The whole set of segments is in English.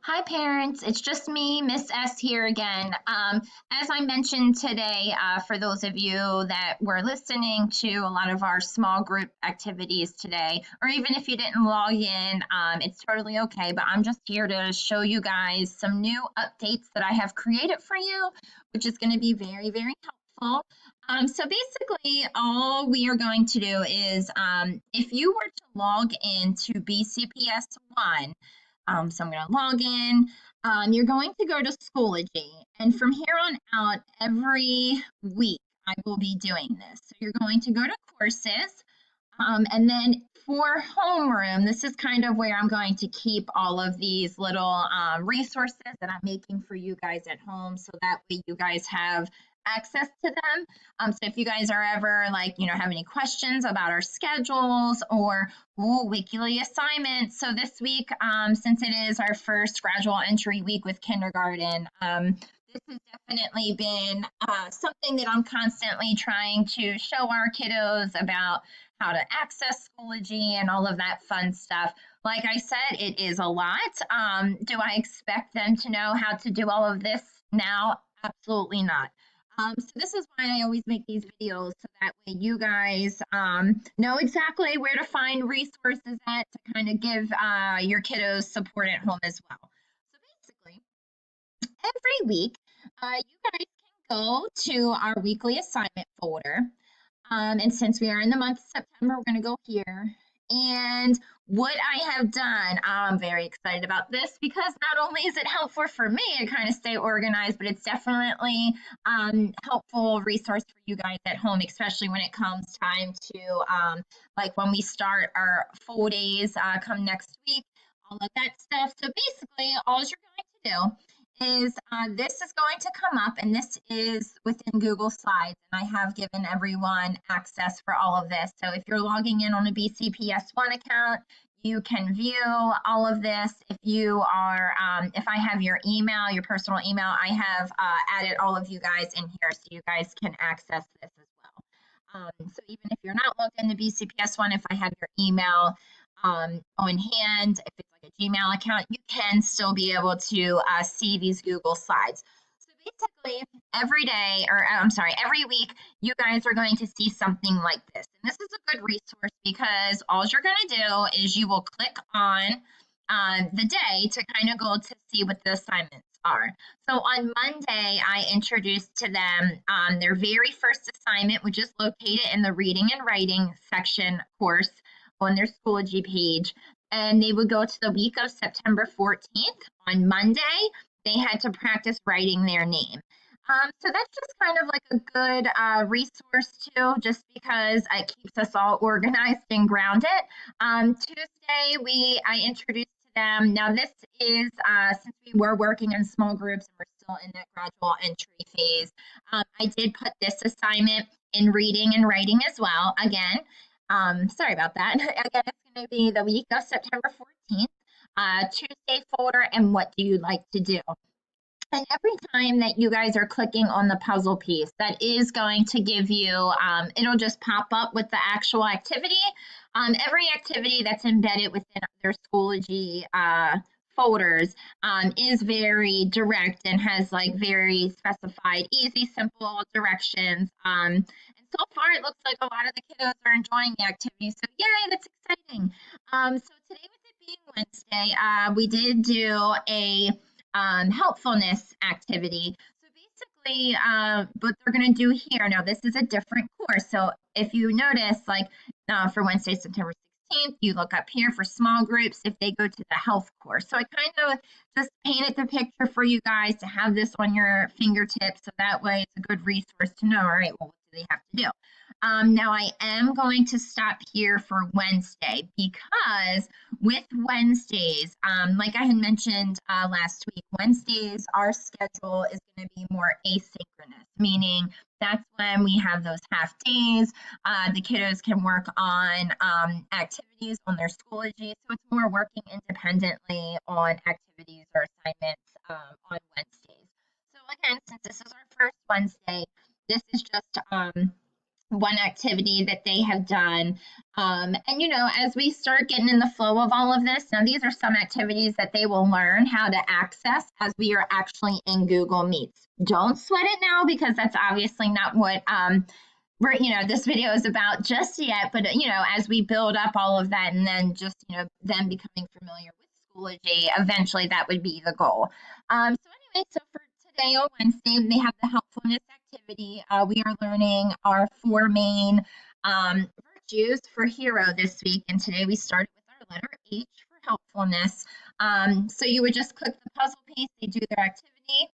Hi, parents. It's just me, Miss S, here again. As I mentioned today, for those of you that were listening to a lot of our small group activities today, or even if you didn't log in, it's totally okay. But I'm just here to show you guys some new updates that I have created for you, which is going to be very, very helpful. So basically, all we are going to do is if you were to log into BCPS 1, so I'm going to log in. You're going to go to Schoology, and from here on out, every week I will be doing this. So you're going to go to courses, and then for homeroom, this is kind of where I'm going to keep all of these little resources that I'm making for you guys at home, so that way you guys have access to them. So if you guys are ever like, have any questions about our schedules or weekly assignments. So this week, since it is our first gradual entry week with kindergarten, this has definitely been something that I'm constantly trying to show our kiddos about how to access Schoology and all of that fun stuff. Like I said, it is a lot. Do I expect them to know how to do all of this now? Absolutely not. So this is why I always make these videos so that way you guys know exactly where to find resources at to kind of give your kiddos support at home as well. So basically, every week, you guys can go to our weekly assignment folder. And since we are in the month of September, we're going to go here. And what I have done, I'm very excited about this because not only is it helpful for me to kind of stay organized, but it's definitely helpful resource for you guys at home, especially when it comes time to like when we start our full days come next week, all of that stuff. So basically, all you're going to do is this is going to come up, and this is within Google Slides, and I have given everyone access for all of this. So if you're logging in on a BCPS1 account, you can view all of this. If you are, if I have your email, your personal email, I have added all of you guys in here so you guys can access this as well. So even if you're not logged into BCPS1, if I have your email on hand, if it's like a Gmail account, you can still be able to see these Google Slides. So basically, every day, or I'm sorry, every week, you guys are going to see something like this. And this is a good resource because all you're going to do is you will click on the day to kind of go to see what the assignments are. So on Monday, I introduced to them their very first assignment, which is located in the reading and writing section course on their Schoology page. And they would go to the week of September 14th. On Monday, they had to practice writing their name. So that's just kind of like a good resource too, just because it keeps us all organized and grounded. Tuesday, I introduced to them. Now this is since we were working in small groups and we're still in that gradual entry phase. I did put this assignment in reading and writing as well. Again, sorry about that. Again, it's going to be the week of September 14th, Tuesday folder, and what do you like to do? And every time that you guys are clicking on the puzzle piece, that is going to give you, it'll just pop up with the actual activity. Every activity that's embedded within their Schoology folders is very direct and has like very specified, easy, simple directions. And so far, it looks like a lot of the kiddos are enjoying the activity. So yay, that's exciting. So today, with it being Wednesday, we did do a helpfulness activity. So basically, what they're going to do here, now this is a different course. So if you notice, like for Wednesday, September 16th, you look up here for small groups if they go to the health course. So I kind of just painted the picture for you guys to have this on your fingertips. So that way it's a good resource to know, all right, well, what do they have to do? Now I am going to stop here for Wednesday because with Wednesdays, like I had mentioned last week, Wednesdays, our schedule is going to be more asynchronous, meaning that's when we have those half days. The kiddos can work on activities on their Schoology, so it's more working independently on activities or assignments on Wednesdays. So again, since this is our first Wednesday, this is just one activity that they have done. And as we start getting in the flow of all of this, now these are some activities that they will learn how to access as we are actually in Google Meets. Don't sweat it now because that's obviously not what this video is about just yet. But as we build up all of that, and then just them becoming familiar with Schoology, eventually that would be the goal. So for today on Wednesday, they have the helpfulness activity. We are learning our 4 main virtues for hero this week, and today we started with our letter H for helpfulness. So you would just click the puzzle piece, they do their activity,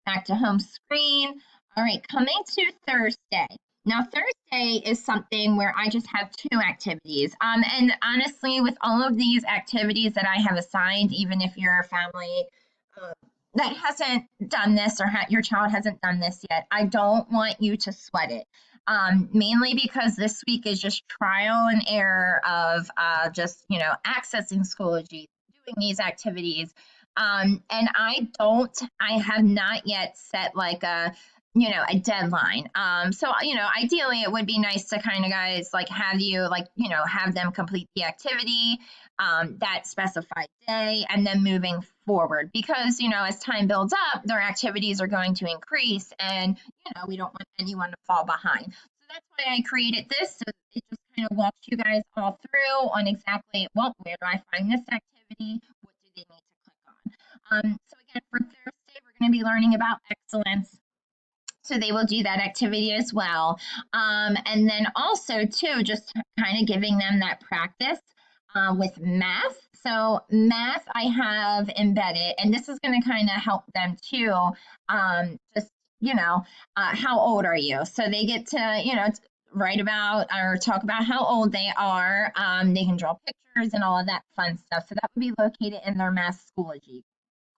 back to home screen. All right, coming to Thursday. Now, Thursday is something where I just have 2 activities. And honestly, with all of these activities that I have assigned, even if you're a family that hasn't done this or your child hasn't done this yet, I don't want you to sweat it. Mainly because this week is just trial and error of just accessing Schoology, doing these activities. And I have not yet set like a deadline. So ideally it would be nice to kind of guys like have you have them complete the activity that specified day, and then moving forward, because as time builds up, their activities are going to increase, and we don't want anyone to fall behind. So that's why I created this, so it just kind of walks you guys all through on exactly, well, where do I find this activity, what do they need to click on. So again, for Thursday we're going to be learning about excellence, so they will do that activity as well. And then also too, just kind of giving them that practice with math. So math I have embedded, and this is going to kind of help them too. Just, how old are you? So they get to, write about or talk about how old they are. They can draw pictures and all of that fun stuff. So that would be located in their Math Schoology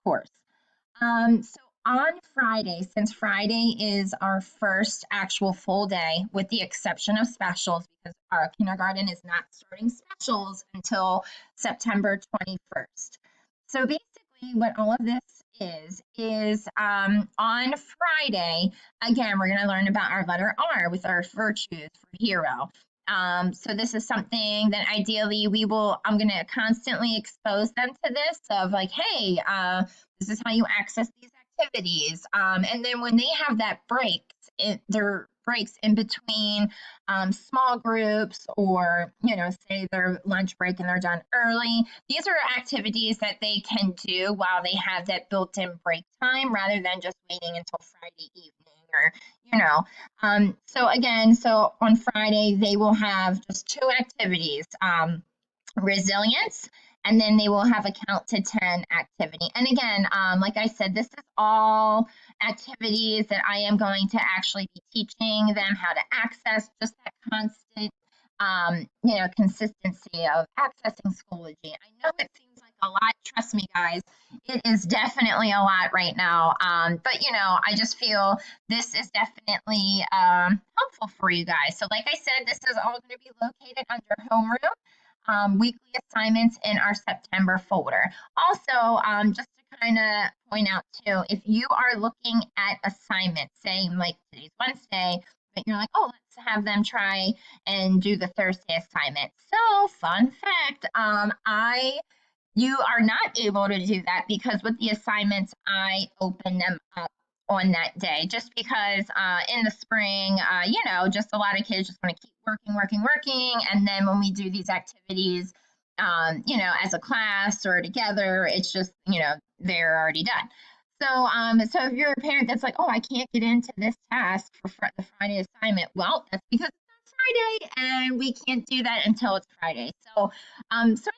course. So on Friday, since Friday is our first actual full day, with the exception of specials, because our kindergarten is not starting specials until September 21st. So basically what all of this is on Friday, again, we're going to learn about our letter R with our virtues for hero. So this is something that ideally I'm going to constantly expose them to this of like, hey, this is how you access these activities. And then when they have that their breaks in between small groups, or, say their lunch break and they're done early, these are activities that they can do while they have that built-in break time, rather than just waiting until Friday evening, or, so on Friday, they will have just 2 activities, resilience, and then they will have a count to 10 activity. And again, like I said, this is all activities that I am going to actually be teaching them how to access, just that constant, consistency of accessing Schoology. I know it seems like a lot. Trust me, guys, it is definitely a lot right now. But I just feel this is definitely helpful for you guys. So like I said, this is all going to be located under homeroom. Weekly assignments in our September folder. Also, just to kind of point out too, if you are looking at assignments, say like today's Wednesday, but you're like, oh, let's have them try and do the Thursday assignment. So fun fact, you are not able to do that, because with the assignments, I open them up on that day, just because in the spring, just a lot of kids just want to keep working. And then when we do these activities, as a class or together, it's just, they're already done. So if you're a parent that's like, oh, I can't get into this task for the Friday assignment, well, that's because it's not Friday and we can't do that until it's Friday. So anyway, so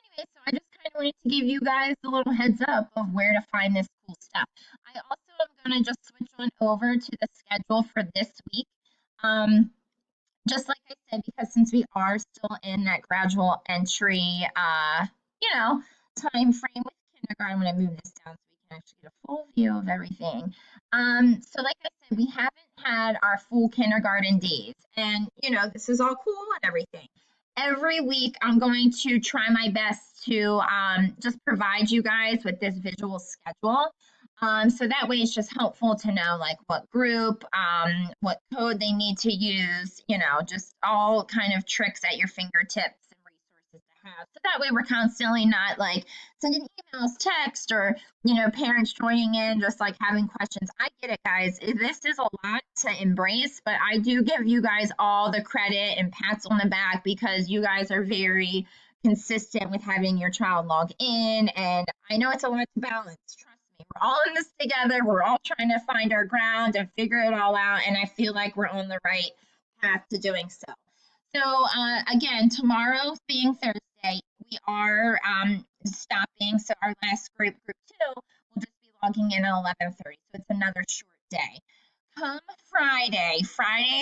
I just kind of wanted to give you guys a little heads up of where to find this cool stuff. I also am going to just switch on over to the schedule for this week. Just like I said, because since we are still in that gradual entry, time frame with kindergarten, I'm going to move this down so we can actually get a full view of everything. So like I said, we haven't had our full kindergarten days, and this is all cool and everything. Every week, I'm going to try my best to just provide you guys with this visual schedule. So that way it's just helpful to know like what group, what code they need to use, just all kind of tricks at your fingertips in have. So that way we're constantly not like sending emails, text, or, parents joining in, just like having questions. I get it, guys. This is a lot to embrace, but I do give you guys all the credit and pats on the back because you guys are very consistent with having your child log in. And I know it's a lot to balance. Trust me, we're all in this together. We're all trying to find our ground and figure it all out. And I feel like we're on the right path to doing so. So again, tomorrow being Thursday, we are stopping. So our last group 2, will just be logging in at 11:30. So it's another short day. Come Friday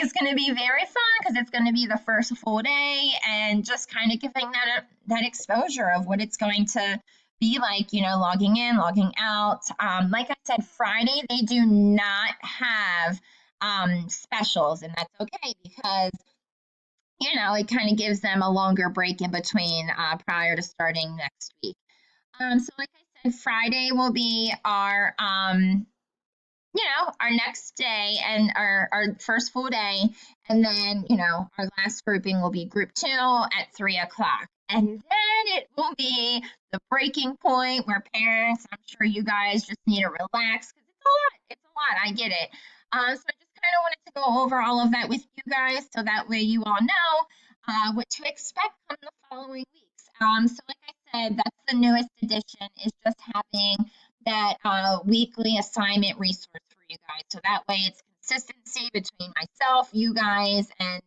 is going to be very fun because it's going to be the first full day and just kind of giving that exposure of what it's going to be like, logging in, logging out. Like I said, Friday they do not have specials, and that's okay because it kind of gives them a longer break in between prior to starting next week. So like I said, Friday will be our our next day and our first full day. And then, our last grouping will be group 2 at 3 o'clock. And then it will be the breaking point where parents, I'm sure you guys just need to relax because it's a lot. It's a lot. I get it. So I just kind of wanted to go over all of that with you guys so that way you all know what to expect from the following weeks. So like I said, that's the newest addition is just having that weekly assignment resource for you guys. So that way it's consistency between myself, you guys, and,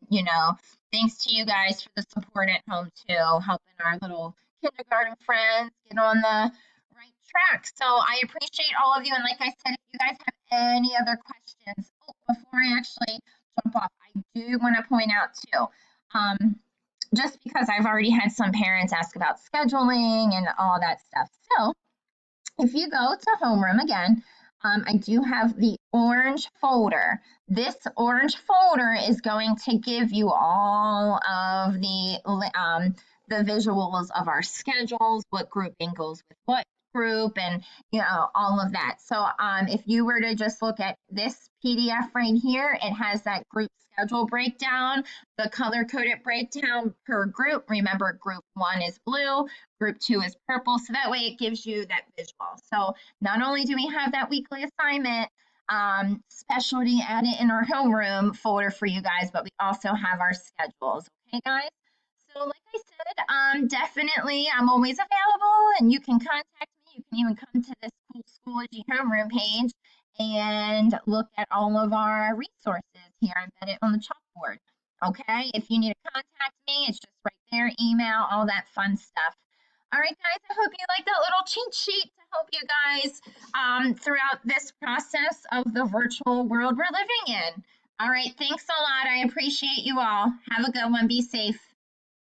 thanks to you guys for the support at home too, helping our little kindergarten friends get on the right track. So I appreciate all of you. And like I said, if you guys have any other questions, before I actually jump off, I do want to point out too, just because I've already had some parents ask about scheduling and all that stuff. So if you go to homeroom again, I do have the orange folder. This orange folder is going to give you all of the visuals of our schedules, what grouping goes with what group, and all of that. So if you were to just look at this PDF right here, it has that group schedule breakdown, the color coded breakdown per group. Remember, group 1 is blue, group 2 is purple, so that way it gives you that visual. So not only do we have that weekly assignment specialty added in our homeroom folder for you guys, but we also have our schedules. Okay, guys? So like I said, definitely I'm always available and you can contact me. You can even come to this cool Schoology homeroom page and look at all of our resources here embedded on the chalkboard. Okay, if you need to contact me, it's just right there, email, all that fun stuff. All right, guys, I hope you like that little cheat sheet to help you guys throughout this process of the virtual world we're living in. All right, thanks a lot. I appreciate you all. Have a good one. Be safe.